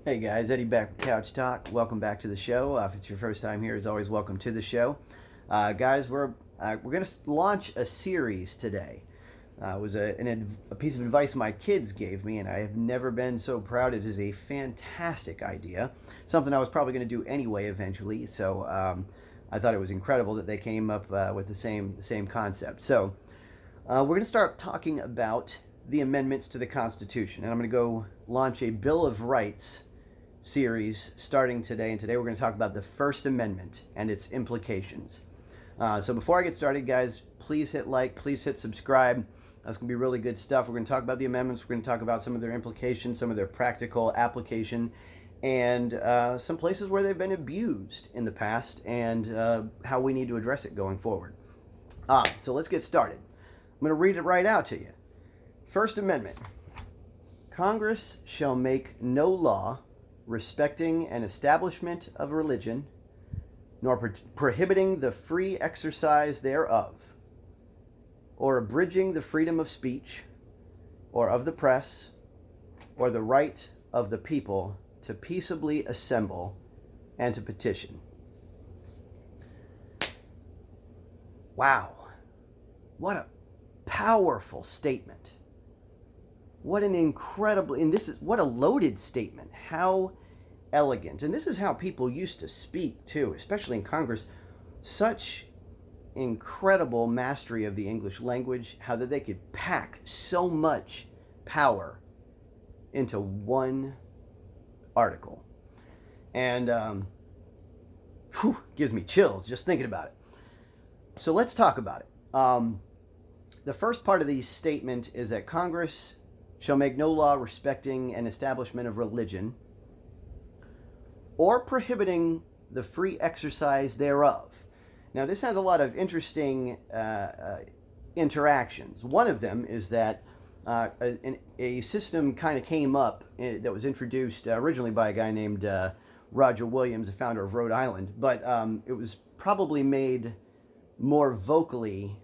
Hey guys, Eddie back with Couch Talk. Welcome back to the show. If it's your first time here, as always, welcome to the show. Guys, we're going to launch a series today. It was a piece of advice my kids gave me, and I have never been so proud. It is a fantastic idea, something I was probably going to do anyway eventually. So I thought it was incredible that they came up with the same concept. So we're going to start talking about the amendments to the Constitution, and I'm going to go launch a Bill of Rights series starting today. And today we're going to talk about the First Amendment and its implications. So before I get started, guys, please hit like, please hit subscribe. That's going to be really good stuff. We're going to talk about the amendments. We're going to talk about some of their implications, some of their practical application, and some places where they've been abused in the past, and how we need to address it going forward. So let's get started. I'm going to read it right out to you. First Amendment. Congress shall make no law respecting an establishment of religion, nor prohibiting the free exercise thereof, or abridging the freedom of speech, or of the press, or the right of the people to peaceably assemble and to petition. Wow. What a powerful statement. What an incredible, and this is what a loaded statement. How elegant. And this is how people used to speak too, especially in Congress. Such incredible mastery of the English language, how that they could pack so much power into one article. And gives me chills just thinking about it. So let's talk about it. The first part of the statement is that Congress shall make no law respecting an establishment of religion or prohibiting the free exercise thereof. Now, this has a lot interactions. One of them is that a system kind of came up that was introduced originally by a guy named Roger Williams, the founder of Rhode Island, but it was probably made more vocally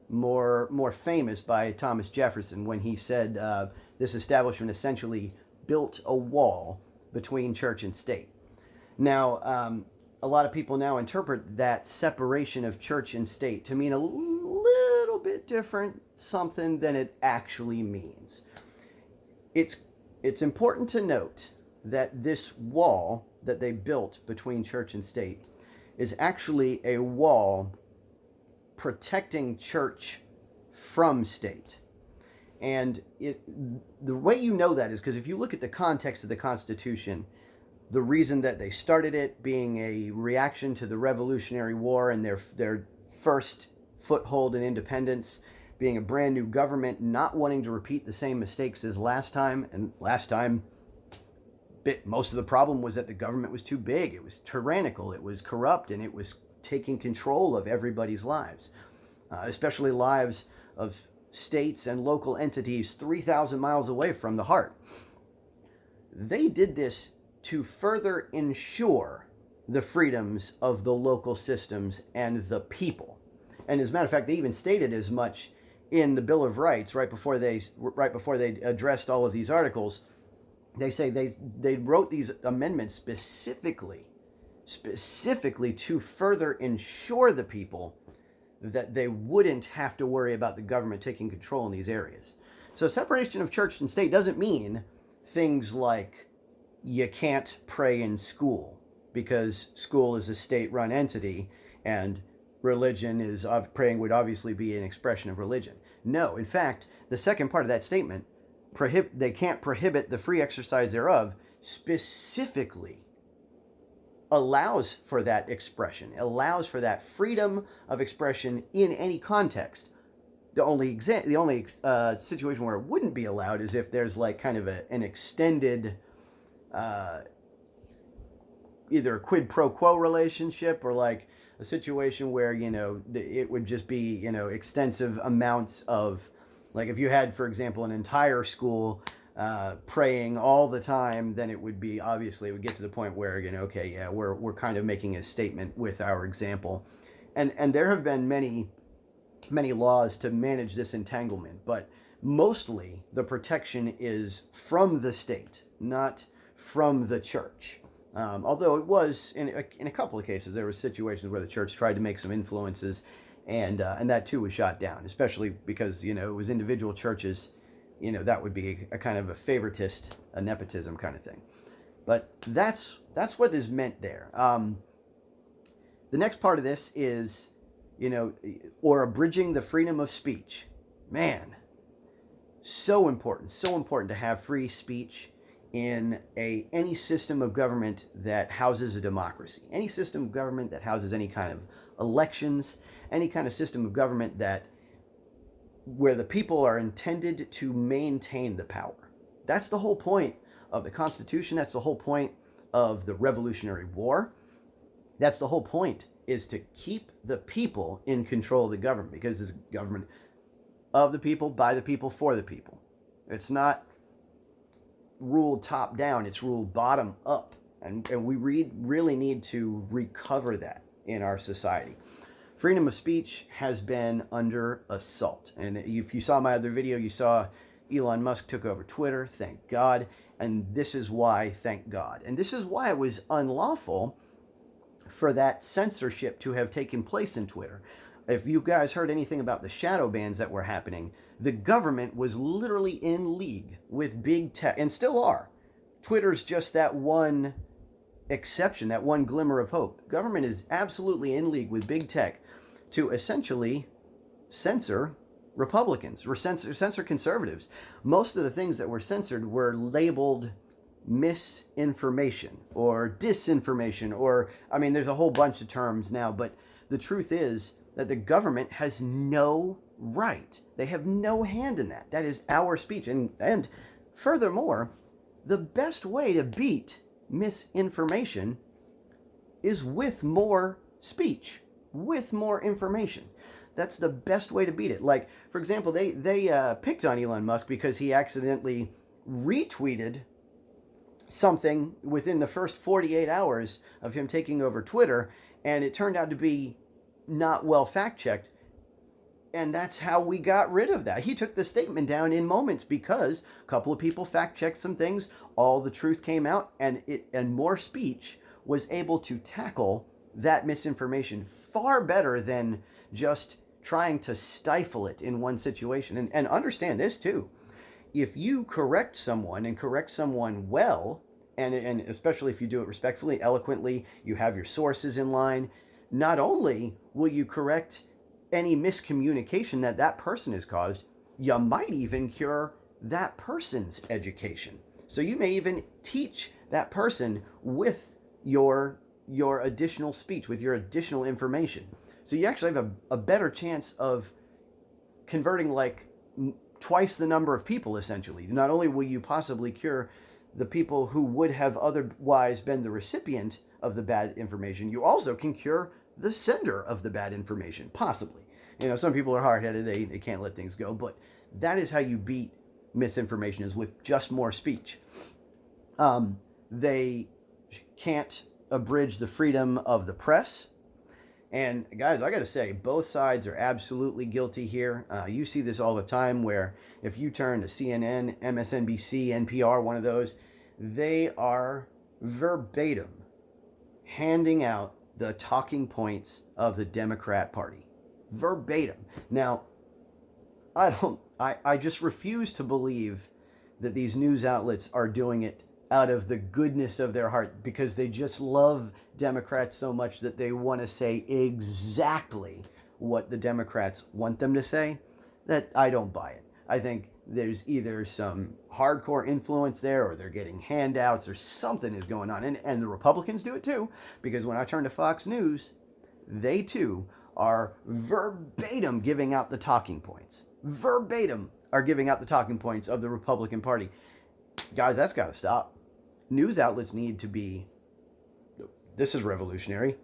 more famous by Thomas Jefferson when he said this establishment essentially built a wall between church and state. Now, a lot of people now interpret that separation of church and state to mean a little bit different something than it actually means. It's important to note that this wall that they built between church and state is actually a wall protecting church from state. And the way you know that is because if you look at the context of the Constitution, the reason that they started it being a reaction to the Revolutionary War and their first foothold in independence, being a brand new government, not wanting to repeat the same mistakes as last time. And last time, most of the problem was that the government was too big. It was tyrannical. It was corrupt, and it was taking control of everybody's lives, especially lives of states and local entities 3,000 miles away from the heart. They did this to further ensure the freedoms of the local systems and the people. And as a matter of fact, they even stated as much in the Bill of Rights right before they addressed all of these articles. They say they wrote these amendments specifically to further ensure the people that they wouldn't have to worry about the government taking control in these areas. So separation of church and state doesn't mean things like you can't pray in school because school is a state-run entity and praying would obviously be an expression of religion. No, in fact, the second part of that statement, they can't prohibit the free exercise thereof, specifically allows for that expression, allows for that freedom of expression in any context. The only situation where it wouldn't be allowed is if there's like kind of an extended either quid pro quo relationship or like a situation where, it would just be, extensive amounts of, like if you had, for example, an entire school praying all the time, then it would get to the point where, we're kind of making a statement with our example. And there have been many laws to manage this entanglement, but mostly the protection is from the state, not from the church. Although it was, in a couple of cases, there were situations where the church tried to make some influences, and that too was shot down, especially because, it was individual churches. That would be a kind of a favoritist, a nepotism kind of thing. But that's what is meant there. The next part of this is, or abridging the freedom of speech. Man, so important to have free speech in any system of government that houses a democracy. Any system of government that houses any kind of elections, any kind of system of government where the people are intended to maintain the power. That's the whole point of the Constitution. That's the whole point of the Revolutionary War. That's the whole point, is to keep the people in control of the government, because it's government of the people, by the people, for the people. It's not ruled top down, it's ruled bottom up. And we really need to recover that in our society. Freedom of speech has been under assault. And if you saw my other video, you saw Elon Musk took over Twitter, thank God. And this is why, thank God. And this is why it was unlawful for that censorship to have taken place in Twitter. If you guys heard anything about the shadow bans that were happening, the government was literally in league with big tech, and still are. Twitter's just that one exception, that one glimmer of hope. Government is absolutely in league with big tech to essentially censor Republicans or censor conservatives. Most of the things that were censored were labeled misinformation or disinformation, or, there's a whole bunch of terms now, but the truth is that the government has no right. They have no hand in that. That is our speech. And furthermore, the best way to beat misinformation is with more speech, with more information. That's the best way to beat it. Like, for example, they picked on Elon Musk because he accidentally retweeted something within the first 48 hours of him taking over Twitter, and it turned out to be not well fact-checked. And that's how we got rid of that. He took the statement down in moments because a couple of people fact-checked some things, all the truth came out, and more speech was able to tackle that misinformation far better than just trying to stifle it in one situation. And understand this too. If you correct someone and correct someone well, and especially if you do it respectfully, eloquently, you have your sources in line, not only will you correct any miscommunication that person has caused, you might even cure that person's education. So you may even teach that person with your additional speech, with your additional information. So you actually have a better chance of converting like twice the number of people, essentially. Not only will you possibly cure the people who would have otherwise been the recipient of the bad information, you also can cure the sender of the bad information, possibly. Some people are hard-headed, they can't let things go, but that is how you beat misinformation, is with just more speech. They can't abridge the freedom of the press. And guys, I got to say, both sides are absolutely guilty here. You see this all the time, where if you turn to CNN, MSNBC, NPR, one of those, they are verbatim handing out the talking points of the Democrat Party. Verbatim. Now, I just refuse to believe that these news outlets are doing it out of the goodness of their heart, because they just love Democrats so much that they want to say exactly what the Democrats want them to say. That I don't buy it. I think there's either some hardcore influence there, or they're getting handouts, or something is going on. And the Republicans do it too, because when I turn to Fox News, they too are verbatim giving out the talking points. Verbatim are giving out the talking points of the Republican Party. Guys, that's got to stop. News outlets need to be, this is revolutionary,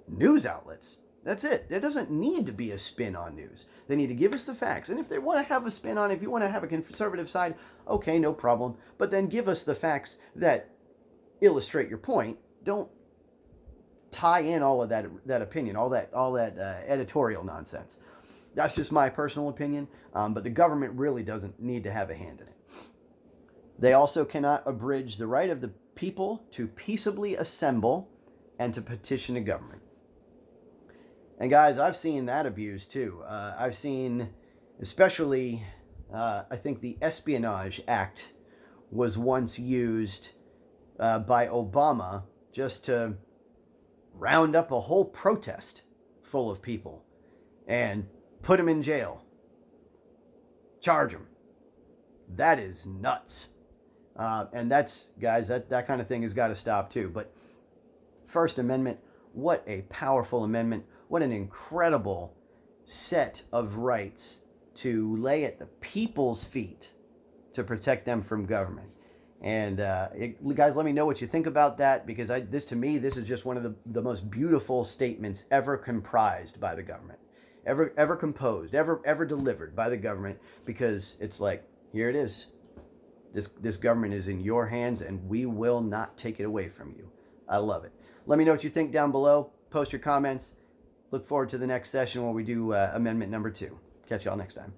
news outlets. That's it. There doesn't need to be a spin on news. They need to give us the facts. And if they want to have a spin on it, if you want to have a conservative side, okay, no problem. But then give us the facts that illustrate your point. Don't tie in all of that opinion, all that editorial nonsense. That's just my personal opinion. But the government really doesn't need to have a hand in it. They also cannot abridge the right of the people to peaceably assemble and to petition a government. And guys, I've seen that abuse too. I've seen, especially, I think the Espionage Act was once used by Obama just to round up a whole protest full of people and put them in jail. Charge them. That is nuts. And that's, guys, that kind of thing has got to stop too. But First Amendment, what a powerful amendment. What an incredible set of rights to lay at the people's feet to protect them from government. And guys, let me know what you think about that, because to me, this is just one of the most beautiful statements ever comprised by the government, ever composed, ever delivered by the government, because it's like, here it is. This government is in your hands, and we will not take it away from you. I love it. Let me know what you think down below. Post your comments. Look forward to the next session where we do amendment number 2. Catch y'all next time.